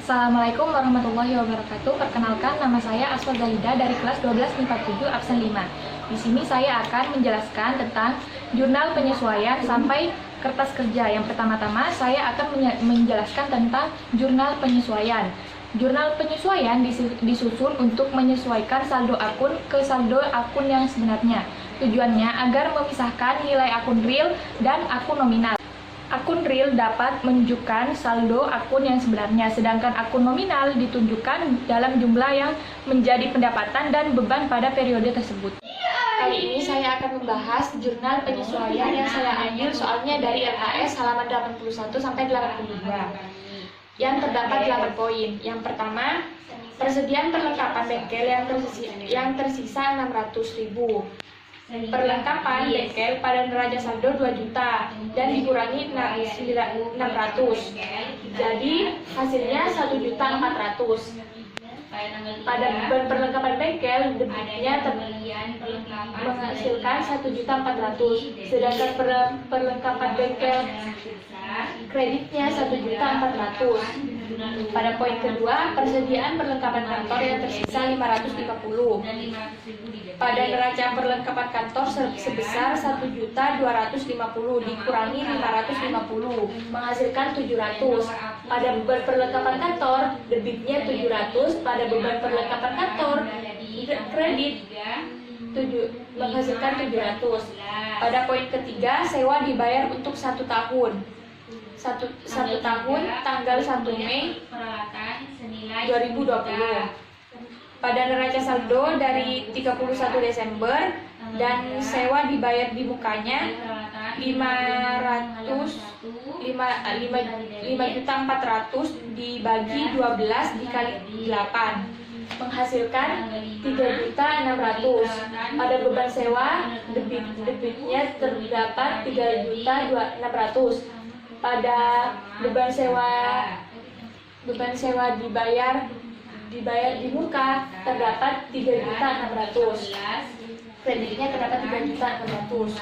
Assalamualaikum warahmatullahi wabarakatuh. Perkenalkan, nama saya Aswar Zalida dari kelas 12 MIPA 7 absen 5. Di sini saya akan menjelaskan tentang jurnal penyesuaian sampai kertas kerja. Yang pertama-tama saya akan menjelaskan tentang jurnal penyesuaian. Jurnal penyesuaian disusun untuk menyesuaikan saldo akun ke saldo akun yang sebenarnya. Tujuannya agar memisahkan nilai akun real dan akun nominal. Akun real dapat menunjukkan saldo akun yang sebenarnya, sedangkan akun nominal ditunjukkan dalam jumlah yang menjadi pendapatan dan beban pada periode tersebut. Kali ini saya akan membahas jurnal penyesuaian yang saya ambil soalnya dari LKS halaman 81 sampai 82. Yang terdapat 8 poin. Yang pertama, persediaan perlengkapan bengkel yang tersisa 600.000. Perlengkapan bengkel pada neraca saldo 2 juta dan dikurangi 600. Jadi hasilnya 1.400.000. Pada beban perlengkapan bengkel debitnya menghasilkan 1.400.000, sedangkan perlengkapan bengkel kreditnya 1.400.000. Pada poin kedua, persediaan perlengkapan kantor yang tersisa 550. Pada neraca perlengkapan kantor sebesar 1.250.000 dikurangi 550 menghasilkan 700. Pada beban perlengkapan kantor debitnya 700, pada beban perlengkapan kantor kredit menghasilkan 700. Pada poin ketiga, sewa dibayar untuk 1 tahun. 1 tahun tanggal 1 Mei 2020. Pada neraca saldo dari 31 Desember dan sewa dibayar di mukanya 5.400.000 dibagi 12 dikali 8 menghasilkan 3.600.000. Pada beban sewa debitnya terdapat 3.600.000. Pada beban sewa dibayar di muka terdapat 3.600.000. Kreditnya terdapat 3.600.000.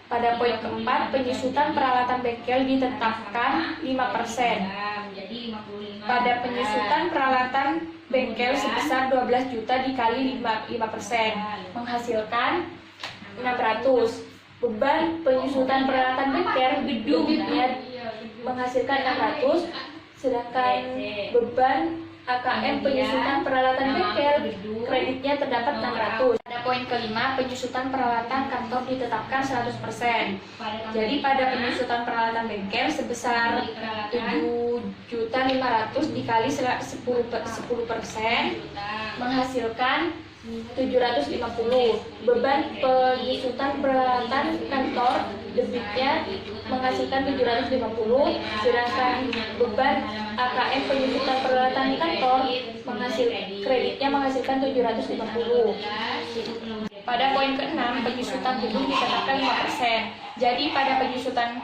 Pada poin keempat, penyusutan peralatan bengkel ditetapkan 5%. Pada penyusutan peralatan bengkel sebesar 12 juta dikali 5% menghasilkan 600. Beban penyusutan peralatan bengkel debitnya menghasilkan 600, sedangkan beban AKM penyusutan peralatan bengkel kreditnya terdapat 600. Pada poin kelima, penyusutan peralatan kantor ditetapkan 100%. Jadi pada penyusutan peralatan bengkel sebesar 7.500.000 dikali 10% menghasilkan 750. Beban penyusutan peralatan kantor debitnya menghasilkan 750, sedangkan beban AKM penyusutan peralatan kantor kreditnya menghasilkan 750. Pada poin ke-6, penyusutan gedung ditetapkan 5%. Jadi pada penyusutan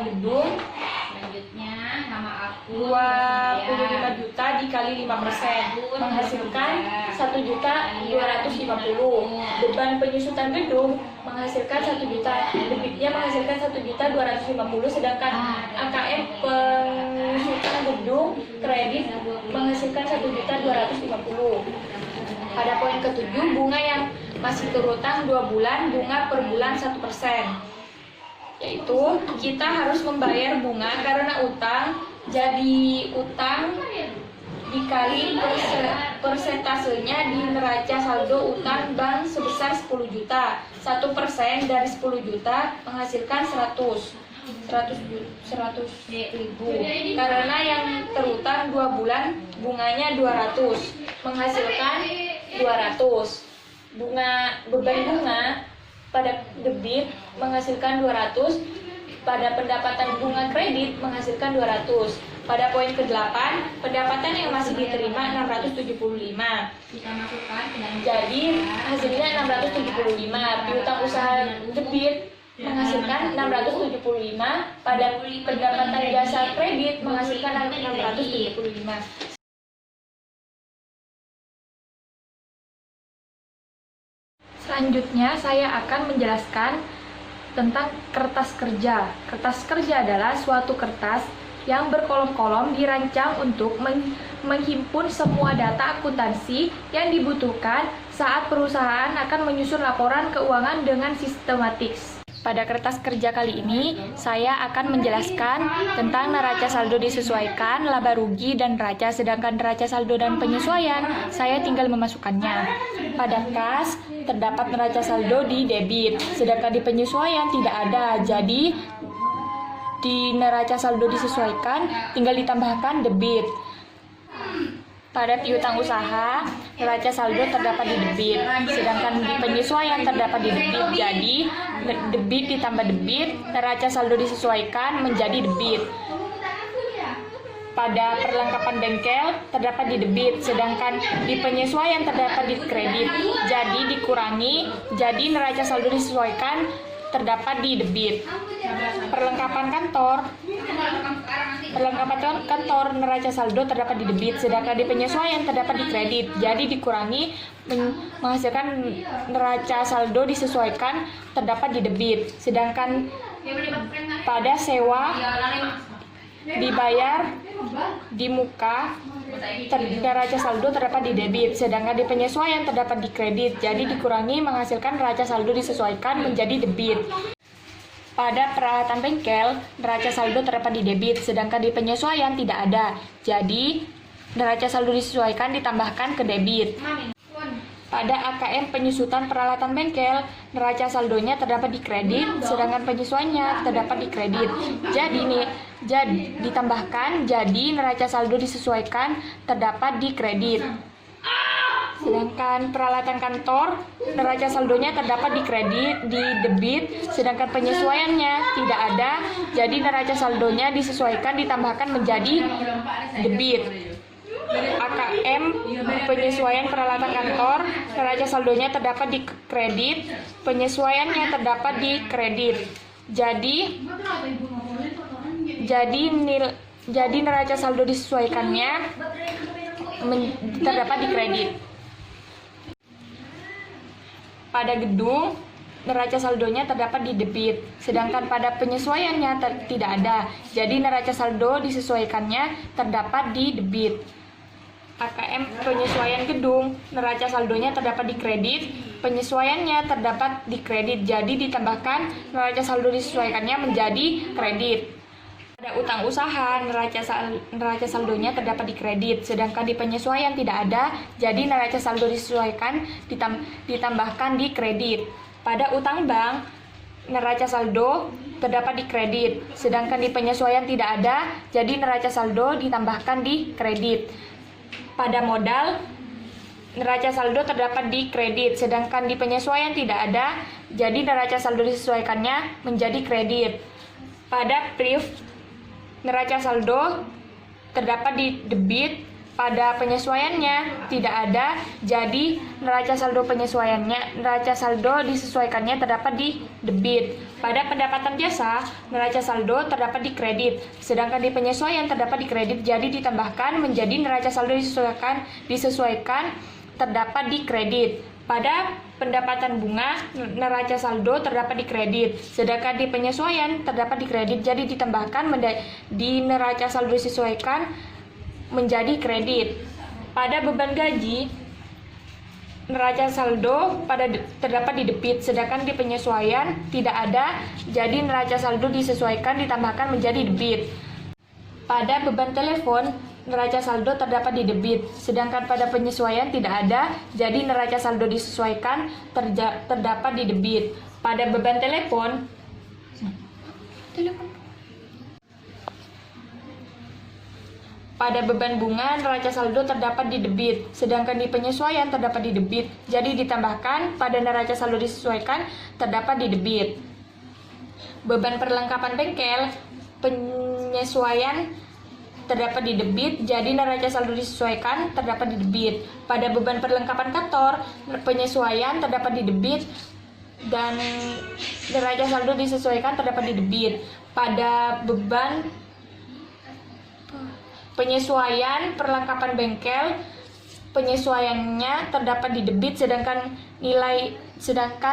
gedung selanjutnya nama aku 25 juta dikali 5% menghasilkan 1.250.000. Beban penyusutan gedung menghasilkan 1 juta, debitnya menghasilkan 1.250.000, sedangkan AKM penyusutan gedung kredit menghasilkan 1.250.000. Pada poin ke-7, bunga yang masih terutang 2 bulan, bunga per bulan 1%. Yaitu kita harus membayar bunga karena utang, jadi utang dikali persentasenya di neraca saldo utang bank sebesar 10 juta. 1% dari 10 juta menghasilkan 100.000. Karena yang terutang 2 bulan, bunganya 200 menghasilkan 200. Beban bunga pada debit menghasilkan 200, pada pendapatan bunga kredit menghasilkan 200. Pada poin ke-8, pendapatan yang masih diterima 675. Jadi hasilnya 675. Piutang usaha debit menghasilkan 675, pada pendapatan jasa kredit menghasilkan 675. Selanjutnya saya akan menjelaskan tentang kertas kerja. Kertas kerja adalah suatu kertas yang berkolom-kolom dirancang untuk menghimpun semua data akuntansi yang dibutuhkan saat perusahaan akan menyusun laporan keuangan dengan sistematis. Pada kertas kerja kali ini, saya akan menjelaskan tentang neraca saldo disesuaikan, laba rugi, dan neraca, sedangkan neraca saldo dan penyesuaian, saya tinggal memasukkannya. Pada kas, terdapat neraca saldo di debit, sedangkan di penyesuaian tidak ada, jadi di neraca saldo disesuaikan tinggal ditambahkan debit. Pada piutang usaha, neraca saldo terdapat di debit, sedangkan di penyesuaian terdapat di debit. Jadi, debit ditambah debit, neraca saldo disesuaikan menjadi debit. Pada perlengkapan bengkel terdapat di debit, sedangkan di penyesuaian terdapat di kredit. Jadi dikurangi, jadi neraca saldo disesuaikan terdapat di debit. Perlengkapan kantor neraca saldo terdapat di debit, sedangkan di penyesuaian terdapat di kredit. Jadi dikurangi, menghasilkan neraca saldo disesuaikan terdapat di debit. Sedangkan pada sewa dibayar di muka, neraca saldo terdapat di debit, sedangkan di penyesuaian terdapat di kredit. Jadi dikurangi, menghasilkan neraca saldo disesuaikan menjadi debit. Pada peralatan bengkel, neraca saldo terdapat di debit, sedangkan di penyesuaian tidak ada. Jadi neraca saldo disesuaikan ditambahkan ke debit. Pada AKM penyusutan peralatan bengkel, neraca saldonya terdapat di kredit, sedangkan penyesuaiannya terdapat di kredit. Jadi ditambahkan, jadi neraca saldo disesuaikan terdapat di kredit. Sedangkan peralatan kantor, neraca saldonya terdapat di kredit, di debit, sedangkan penyesuaiannya tidak ada, jadi neraca saldonya disesuaikan ditambahkan menjadi debit. AKM penyesuaian peralatan kantor, neraca saldonya terdapat di kredit, penyesuaiannya terdapat di kredit. Jadi neraca saldo disesuaikannya terdapat di kredit. Pada gedung, neraca saldonya terdapat di debit, sedangkan pada penyesuaiannya tidak ada. Jadi neraca saldo disesuaikannya terdapat di debit. AKM penyesuaian gedung, neraca saldonya terdapat di kredit, penyesuaiannya terdapat di kredit. Jadi ditambahkan, neraca saldo disesuaikannya menjadi kredit. Pada utang usaha, neraca saldonya terdapat di kredit, sedangkan di penyesuaian tidak ada, jadi neraca saldo disesuaikan ditambahkan di kredit. Pada utang bank, neraca saldo terdapat di kredit, sedangkan di penyesuaian tidak ada, jadi neraca saldo ditambahkan di kredit. Pada modal, neraca saldo terdapat di kredit, sedangkan di penyesuaian tidak ada, jadi neraca saldo disesuaikannya menjadi kredit. Pada PRIF, neraca saldo terdapat di debit, pada penyesuaiannya tidak ada, jadi neraca saldo disesuaikannya terdapat di debit. Pada pendapatan jasa, neraca saldo terdapat di kredit, sedangkan di penyesuaian terdapat di kredit, jadi ditambahkan menjadi neraca saldo disesuaikan terdapat di kredit. Pada pendapatan bunga, neraca saldo terdapat di kredit, sedangkan di penyesuaian terdapat di kredit, jadi ditambahkan di neraca saldo disesuaikan menjadi kredit. Pada beban gaji, neraca saldo terdapat di debit, sedangkan di penyesuaian tidak ada, jadi neraca saldo disesuaikan ditambahkan menjadi debit. Pada beban telepon, neraca saldo terdapat di debit, sedangkan pada penyesuaian tidak ada, jadi neraca saldo disesuaikan terdapat di debit. Pada beban telepon, pada beban bunga, neraca saldo terdapat di debit, sedangkan di penyesuaian terdapat di debit, jadi ditambahkan pada neraca saldo disesuaikan terdapat di debit. Beban perlengkapan bengkel, penyesuaian terdapat di debit, jadi neraca saldo disesuaikan terdapat di debit. Pada beban perlengkapan kantor, penyesuaian terdapat di debit dan neraca saldo disesuaikan terdapat di debit. Pada beban penyesuaian perlengkapan bengkel, penyesuaiannya terdapat di debit, sedangkan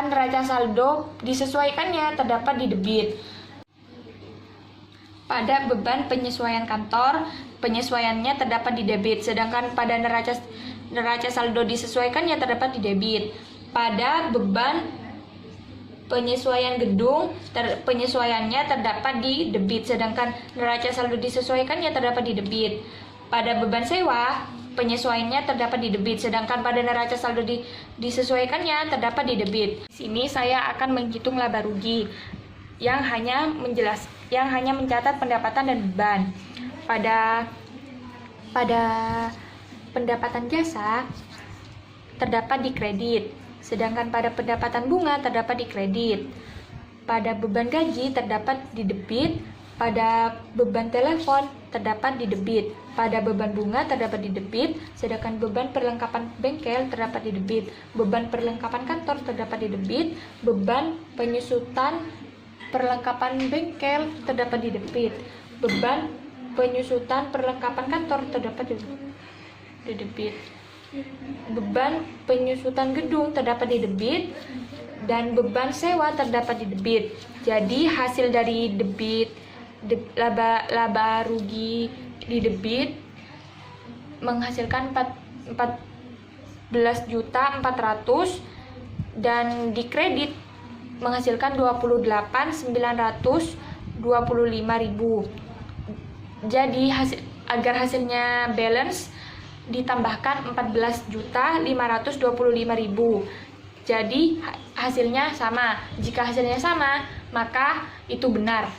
neraca saldo disesuaikannya terdapat di debit. Pada beban penyesuaian kantor, penyesuaiannya terdapat di debit, sedangkan pada neraca saldo disesuaikan yang terdapat di debit. Pada beban penyesuaian gedung, penyesuaiannya terdapat di debit, sedangkan neraca saldo disesuaikan yang terdapat di debit. Pada beban sewa, penyesuaiannya terdapat di debit, sedangkan pada neraca saldo disesuaikannya terdapat di debit. Di sini saya akan menghitung laba rugi yang hanya mencatat pendapatan dan beban. Pada pendapatan jasa terdapat di kredit, sedangkan pada pendapatan bunga terdapat di kredit. Pada beban gaji terdapat di debit, pada beban telepon terdapat di debit, pada beban bunga terdapat di debit, sedangkan beban perlengkapan bengkel terdapat di debit, beban perlengkapan kantor terdapat di debit, beban penyusutan perlengkapan bengkel terdapat di debit, beban penyusutan perlengkapan kantor terdapat di debit, beban penyusutan gedung terdapat di debit, dan beban sewa terdapat di debit. Jadi hasil dari debit laba rugi di debit menghasilkan 14.400.000 dan di kredit menghasilkan 28.925.000. Jadi agar hasilnya balance ditambahkan 14.525.000. Jadi hasilnya sama. Jika hasilnya sama, maka itu benar.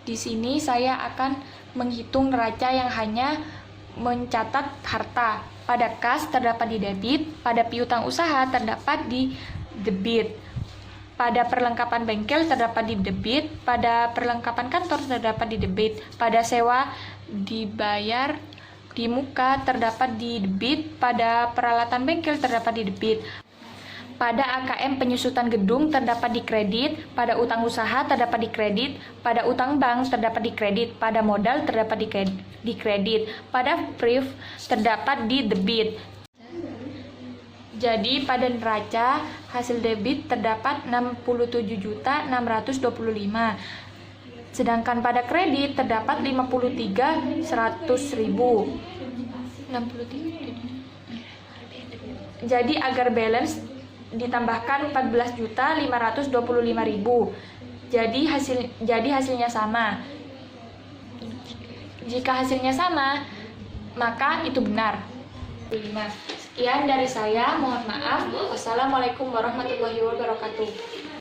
Di sini saya akan menghitung neraca yang hanya mencatat harta. Pada kas terdapat di debit, pada piutang usaha terdapat di debit, pada perlengkapan bengkel terdapat di debit, pada perlengkapan kantor terdapat di debit, pada sewa dibayar di muka terdapat di debit, pada peralatan bengkel terdapat di debit, pada AKM penyusutan gedung terdapat di kredit, pada utang usaha terdapat di kredit, pada utang bank terdapat di kredit, pada modal terdapat di kredit, pada priv terdapat di debit. Jadi pada neraca hasil debit terdapat 67.625.000, sedangkan pada kredit terdapat 53.100.000. Jadi agar balance ditambahkan 14.525.000. Jadi hasilnya sama. Jika hasilnya sama, maka itu benar. Sekian dari saya, mohon maaf. Wassalamualaikum warahmatullahi wabarakatuh.